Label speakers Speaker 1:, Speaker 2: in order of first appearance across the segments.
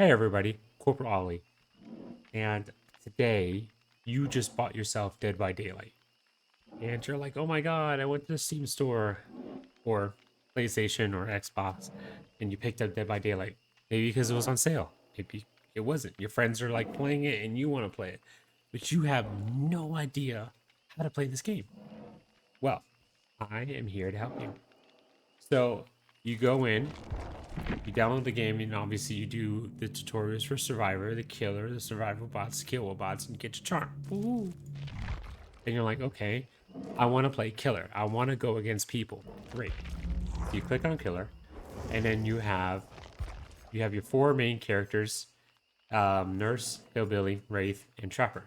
Speaker 1: Hey everybody, Corporal Ollie, and today you just bought yourself Dead by Daylight, and you're like, "Oh my god, I went to the Steam store or PlayStation or Xbox, and you picked up Dead by Daylight. Maybe because it was on sale. Maybe it wasn't. Your friends are like playing it, and you want to play it, but you have no idea how to play this game. Well, I am here to help you. So you go in, you download the game, and obviously you do the tutorials for Survivor, the Killer, the Survival bots, the Kill bots, and you get your charm. Ooh. And you're like, okay, I want to play Killer. I want to go against people. Great. So you click on Killer, and then you have your four main characters: Nurse, Hillbilly, Wraith, and Trapper.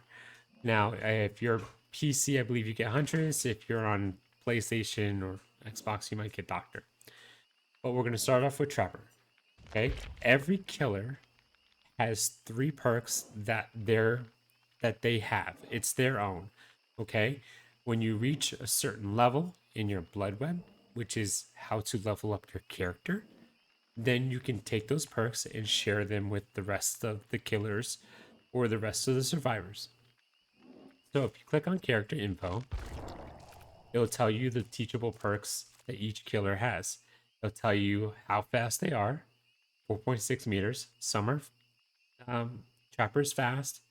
Speaker 1: Now, if you're PC, I believe you get Huntress. If you're on PlayStation or Xbox, you might get Doctor. But we're gonna start off with Trapper. Okay, every killer has three perks that they have. It's their own. Okay? When you reach a certain level in your blood web, which is how to level up your character, then you can take those perks and share them with the rest of the killers or the rest of the survivors. So if you click on character info, it'll tell you the teachable perks that each killer has. It'll tell you how fast they are, 4.6 meters. Some are um, Trapper's fast,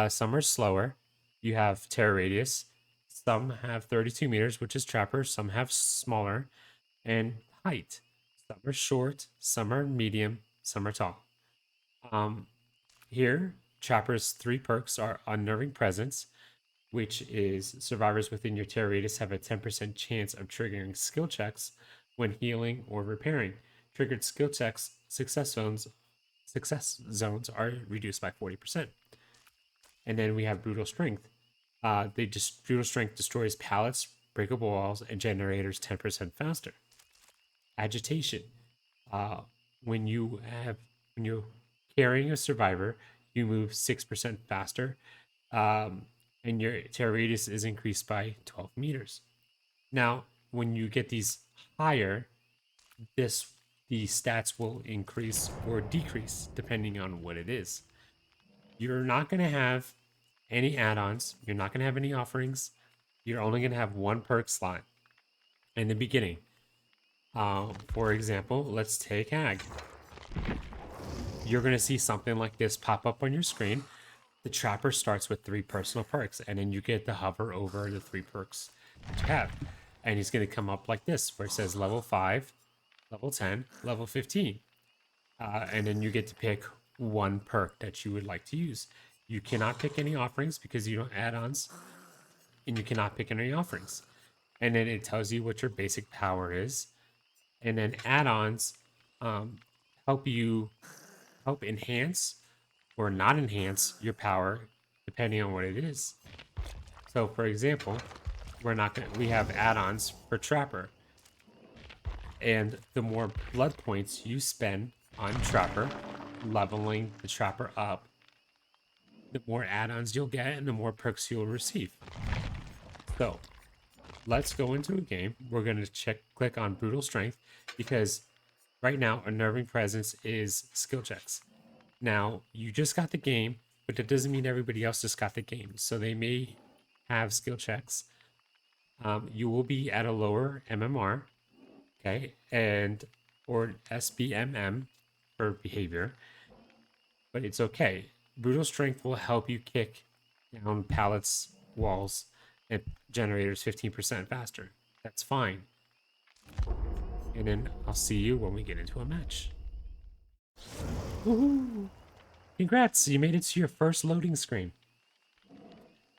Speaker 1: some are slower. You have terror radius. Some have 32 meters, which is Trapper. Some have smaller. And height. Some are short, some are medium, some are tall. Um, Here, Trapper's three perks are Unnerving Presence, which is survivors within your terror radius have a 10% chance of triggering skill checks when healing or repairing. Triggered skill checks success zones are reduced by 40%. And then we have Brutal Strength. Brutal Strength destroys pallets, breakable walls, and generators 10% faster. Agitation. Uh, when you have when you're carrying a survivor, you move 6% faster, um, and your terror radius is increased by 12 meters. Now, when you get these higher, this the stats will increase or decrease depending on what it is. You're not going to have any add-ons. You're not going to have any offerings. You're only going to have one perk slot in the beginning. For example, let's take Ag. You're going to see something like this pop up on your screen. The Trapper starts with three personal perks, and then you get to hover over the three perks that you have. And he's going to come up like this, where it says level 5, level 10, level 15. And then you get to pick one perk that you would like to use. You cannot pick any offerings because you don't add-ons, and you cannot pick any offerings. And then it tells you what your basic power is. And then add-ons um, help you help enhance or not enhance your power depending on what it is. So for example, we have add-ons for Trapper. And the more blood points you spend on Trapper, leveling the Trapper up, the more add-ons you'll get and the more perks you'll receive. So let's go into a game. We're going to click on Brutal Strength because right now Unnerving Presence is skill checks. Now, you just got the game, but that doesn't mean everybody else just got the game. So they may have skill checks. You will be at a lower MMR, okay, and or SBMM for behavior, but it's okay. Brutal Strength will help you kick down pallets, walls, and generators 15% faster. That's fine. And then I'll see you when we get into a match. Woohoo! Congrats, you made it to your first loading screen.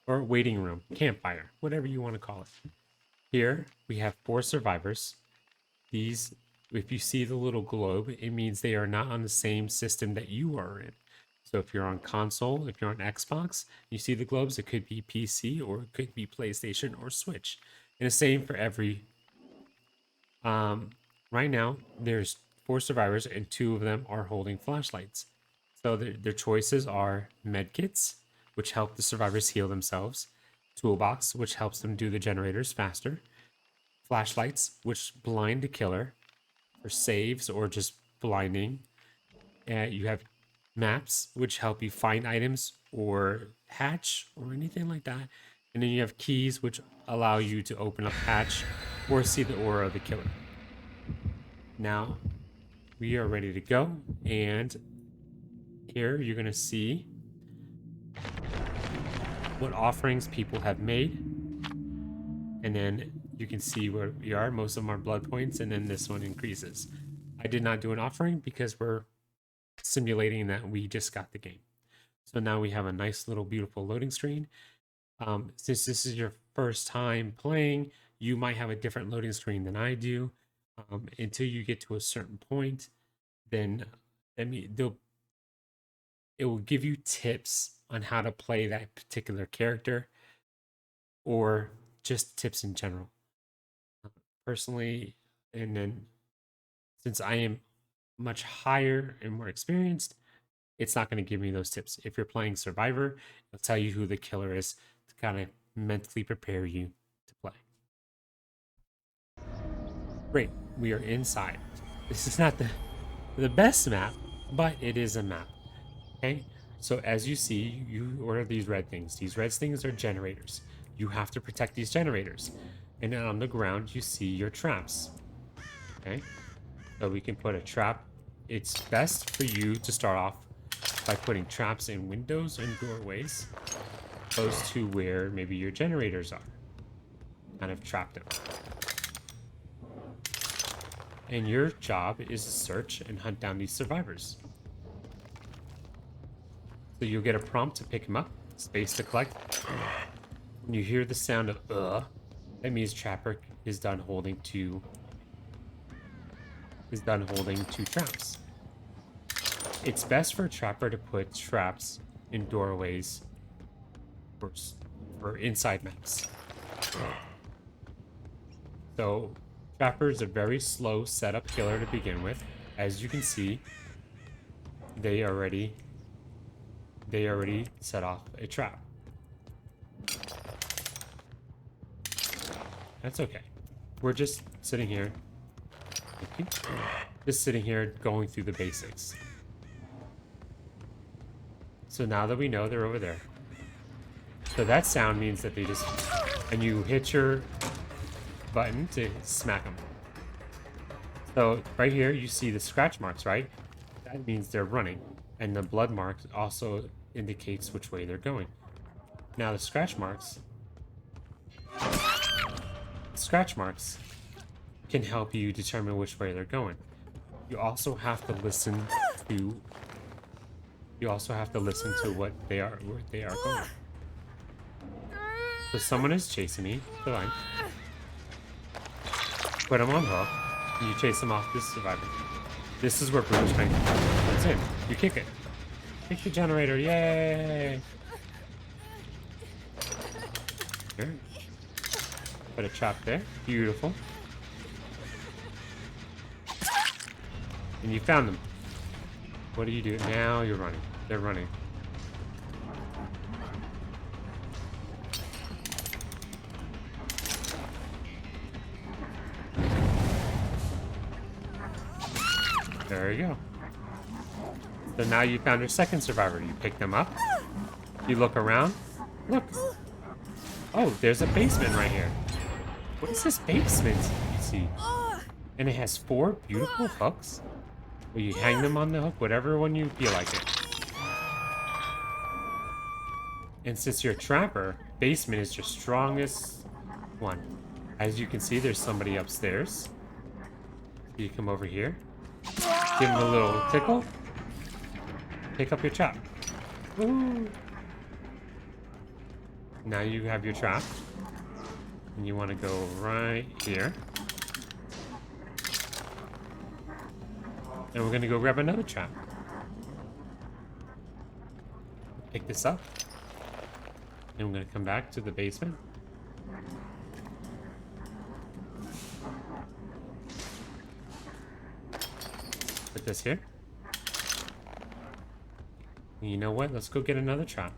Speaker 1: Or waiting room, campfire, whatever you want to call it. Here we have 4 survivors. These, if you see the little globe, it means they are not on the same system that you are in. So if you're on console, if you're on Xbox, you see the globes, it could be PC or it could be PlayStation or Switch. And the same for every. Right now, there's 4 survivors and 2 of them are holding flashlights. So their choices are medkits, which help the survivors heal themselves, toolbox, which helps them do the generators faster, flashlights, which blind the killer for saves or just blinding. You have maps, which help you find items or hatch or anything like that. And then you have keys, which allow you to open up hatch or see the aura of the killer. Now we are ready to go. And here you're going to see what offerings people have made. And then you can see where we are. Most of them are blood points, and then this one increases. I did not do an offering because we're simulating that we just got the game. So now we have a nice little beautiful loading screen. Since this is your first time playing, you might have a different loading screen than I do. Until you get to a certain point, then it will give you tips on how to play that particular character, or just tips in general. Personally, and then since I am much higher and more experienced, it's not going to give me those tips. If you're playing Survivor, it'll tell you who the killer is to kind of mentally prepare you to play. Great, we are inside. This is not the best map, but it is a map. Okay, so as you see, you order these red things. These red things are generators. You have to protect these generators. And then on the ground, you see your traps. Okay, so we can put a trap. It's best for you to start off by putting traps in windows and doorways close to where maybe your generators are. Kind of trap them. And your job is to search and hunt down these survivors. So you'll get a prompt to pick them up, space to collect. When you hear the sound of that means Trapper is done holding two traps. It's best for a Trapper to put traps in doorways for inside maps. So Trapper is a very slow setup killer to begin with. As you can see, they already set off a trap. That's okay. We're just sitting here. Just sitting here going through the basics. So now that we know they're over there. So that sound means that they just... And you hit your button to smack them. So right here you see the scratch marks, right? That means they're running. And the blood mark also indicates which way they're going. Now the scratch marks can help you determine which way they're going. You also have to listen to where they are going. So someone is chasing me. So I put them on hook. And you chase them off this survivor. This is where brutal strength comes in. You kick it. Kick the generator, yay! Here. Put a trap there. Beautiful. And you found them. What do you do? Now you're running. They're running. There you go. So now you found your second survivor. You pick them up. You look around. Look. Oh, there's a basement right here. What is this basement you see? And it has 4 beautiful hooks. Well, you hang them on the hook, whatever one you feel like it. And since you're a trapper, basement is your strongest one. As you can see, there's somebody upstairs. You come over here. Give him a little tickle. Pick up your trap. Woo. Now you have your trap. And you want to go right here. And we're going to go grab another trap. Pick this up. And we're going to come back to the basement. Put this here. And you know what? Let's go get another trap.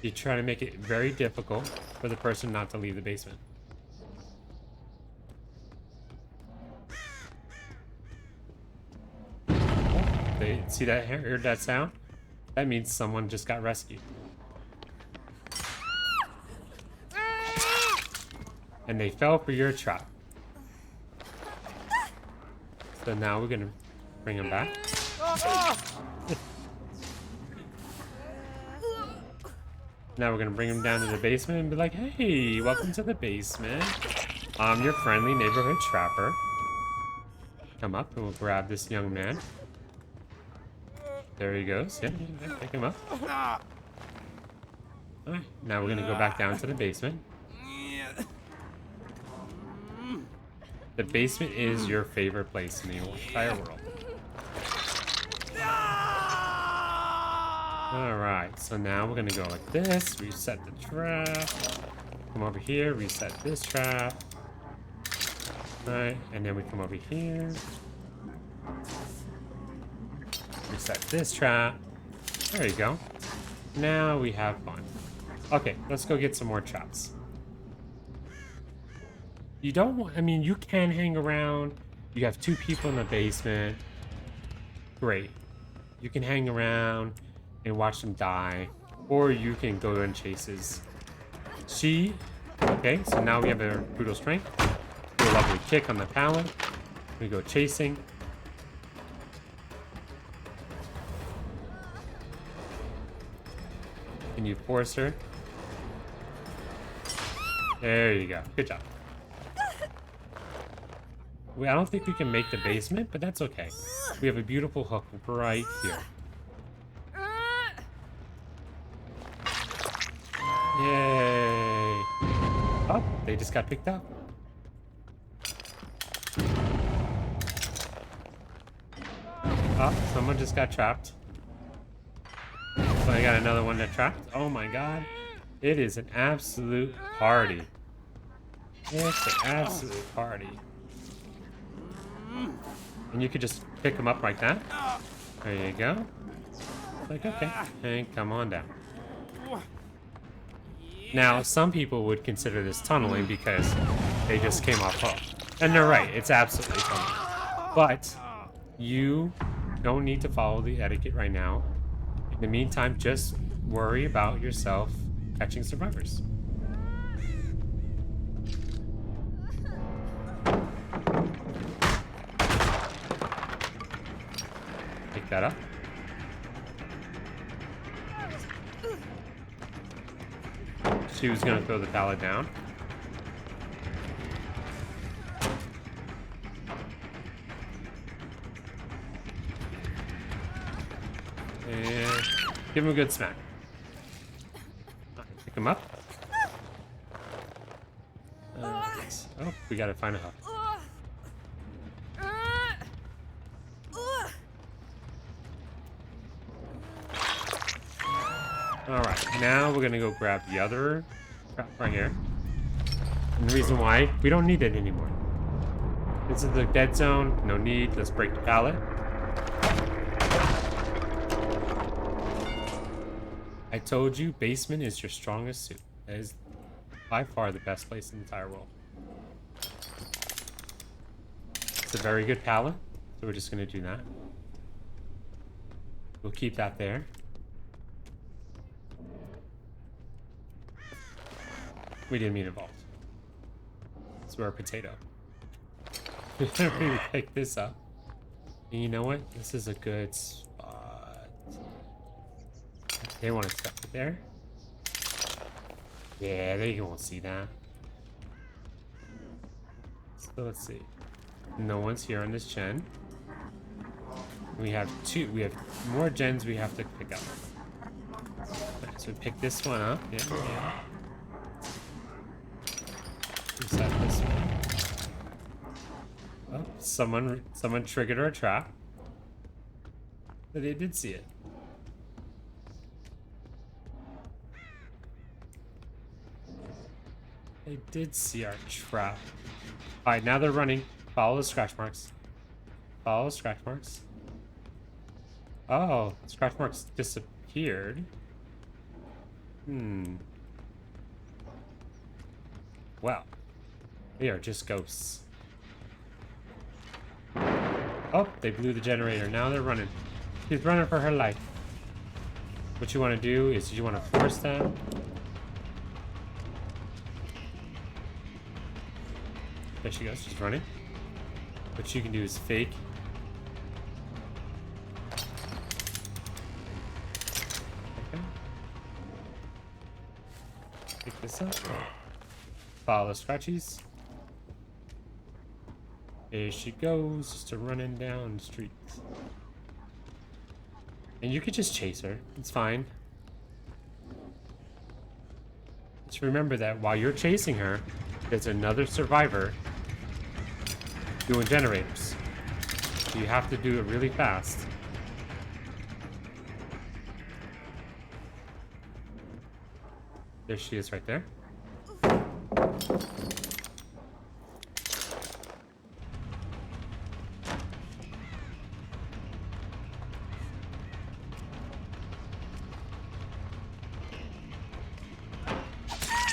Speaker 1: You try to make it very difficult for the person not to leave the basement. See that? Heard that sound? That means someone just got rescued. And they fell for your trap. So now we're gonna bring them back. Now we're gonna bring them down to the basement and be like, hey, welcome to the basement. I'm your friendly neighborhood trapper. Come up and we'll grab this young man. There he goes. Yeah, pick him up. Alright, now we're gonna go back down to the basement. The basement is your favorite place in the entire world. Alright, so now we're gonna go like this, reset the trap. Come over here, reset this trap. Alright, and then we come over here. Reset this trap. There you go. Now we have fun. Okay, let's go get some more traps. You don't want, I mean, you can hang around. You have 2 people in the basement. Great. You can hang around and watch them die. Or you can go on chases. Okay, so now we have a brutal strength. Do a lovely kick on the pallet. We go chasing. Can you force her? There you go. Good job. I don't think we can make the basement, but that's okay. We have a beautiful hook right here. Yay! Oh, they just got picked up. Oh, someone just got trapped. So I got another one that trapped. Oh my god. It is an absolute party. It's an absolute party. And you could just pick them up like that. There you go. Like, okay. And come on down. Now, some people would consider this tunneling because they just came off hook. And they're right. It's absolutely tunneling. But you don't need to follow the etiquette right now. In the meantime, just worry about yourself catching survivors. Pick that up. She was gonna throw the pallet down. And give him a good smack. Pick him up. Oh, we gotta find a hook. Alright, now we're gonna go grab the other trap right here. And the reason why, we don't need it anymore. This is the dead zone, no need, let's break the pallet. I told you, basement is your strongest suit. That is by far the best place in the entire world. It's a very good pallet, so we're just gonna do that. We'll keep that there. We didn't mean involved. So we're a potato. We pick this up. And you know what? This is a good spot. They want to stuff it there. Yeah, they won't see that. So let's see. No one's here on this gen. We have more gens we have to pick up. Right, so we pick this one up. Yeah. Reset this one. Oh, someone triggered our trap. But they did see it. They did see our trap. Alright, now they're running. Follow the scratch marks. Follow the scratch marks. Oh, scratch marks disappeared. Well, they are just ghosts. Oh, they blew the generator. Now they're running. She's running for her life. What you want to do is you want to force them. There she goes. She's running. What you can do is fake. Okay. Pick this up. Follow the scratchies. There she goes, just running down the streets. And you could just chase her. It's fine. Just remember that while you're chasing her, there's another survivor doing generators. So you have to do it really fast. There she is right there.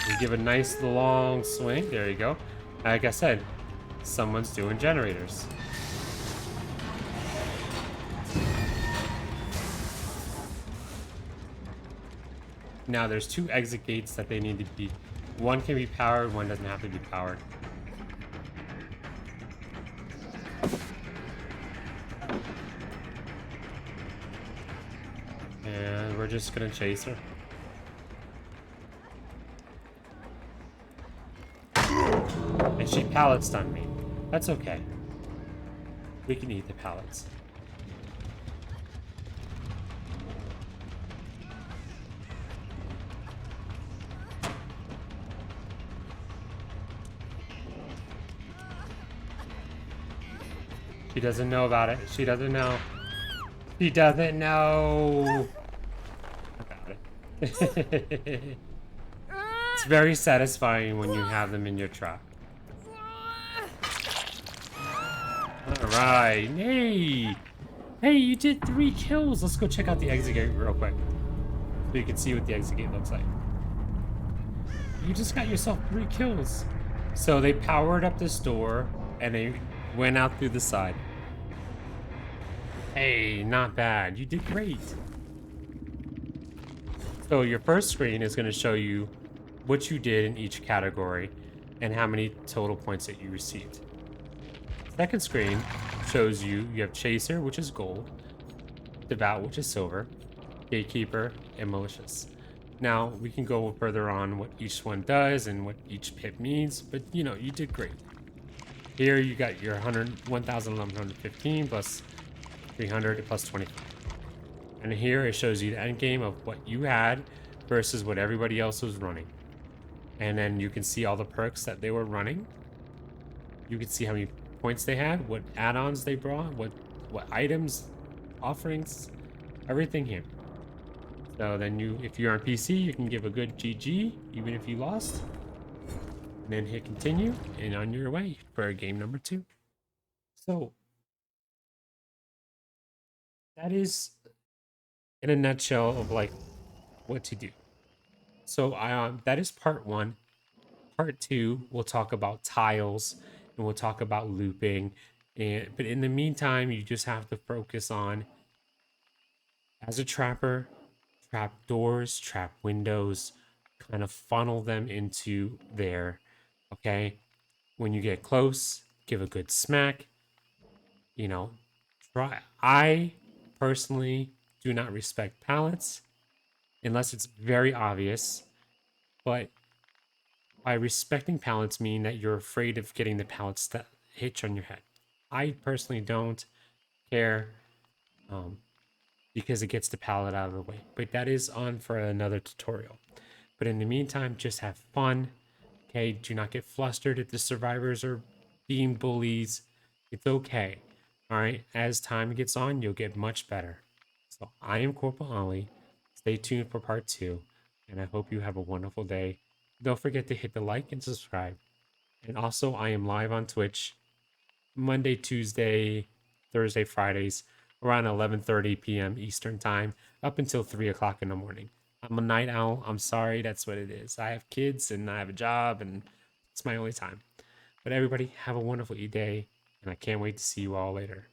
Speaker 1: You give a nice long swing. There you go. Like I said, someone's doing generators. Now there's 2 exit gates that they need to be. One can be powered, one doesn't have to be powered. And we're just gonna chase her. And she pallet stunned me. That's okay. We can eat the pallets. She doesn't know about it. She doesn't know. She doesn't know about it. It's very satisfying when you have them in your trap. Alright. Hey! Hey, you did 3 kills. Let's go check out the exit gate real quick. So you can see what the exit gate looks like. You just got yourself 3 kills. So they powered up this door and they went out through the side. Hey, not bad. You did great. So your first screen is going to show you what you did in each category and how many total points that you received. Second screen shows you have Chaser, which is gold, Devout, which is silver, Gatekeeper, and Malicious. Now, we can go further on what each one does and what each pip means, but you know, you did great. Here you got your 1,1115 plus 300 plus 25. And here it shows you the end game of what you had versus what everybody else was running. And then you can see all the perks that they were running. You can see how many points they had, what add-ons they brought, what items, offerings, everything here. So then if you're on PC, you can give a good GG, even if you lost. And then hit continue, and on your way for game number 2. So that is in a nutshell of like what to do. So that is part 1. Part 2, we'll talk about tiles and we'll talk about looping. But in the meantime, you just have to focus on, as a trapper, trap doors, trap windows, kind of funnel them into there. Okay, when you get close, give a good smack. You know, try. I personally do not respect pallets unless it's very obvious, but by respecting pallets mean that you're afraid of getting the pallets that hitch on your head. I personally don't care because it gets the pallet out of the way, but that is on for another tutorial. But in the meantime, just have fun. Okay, do not get flustered if the survivors are being bullies. It's okay. All right, as time gets on, you'll get much better. So I am Corporal Ollie. Stay tuned for part 2, and I hope you have a wonderful day. Don't forget to hit the like and subscribe. And also, I am live on Twitch Monday, Tuesday, Thursday, Fridays, around 11:30 p.m. Eastern Time, up until 3 o'clock in the morning. I'm a night owl. I'm sorry, that's what it is. I have kids and I have a job, and it's my only time. But everybody, have a wonderful day, and I can't wait to see you all later.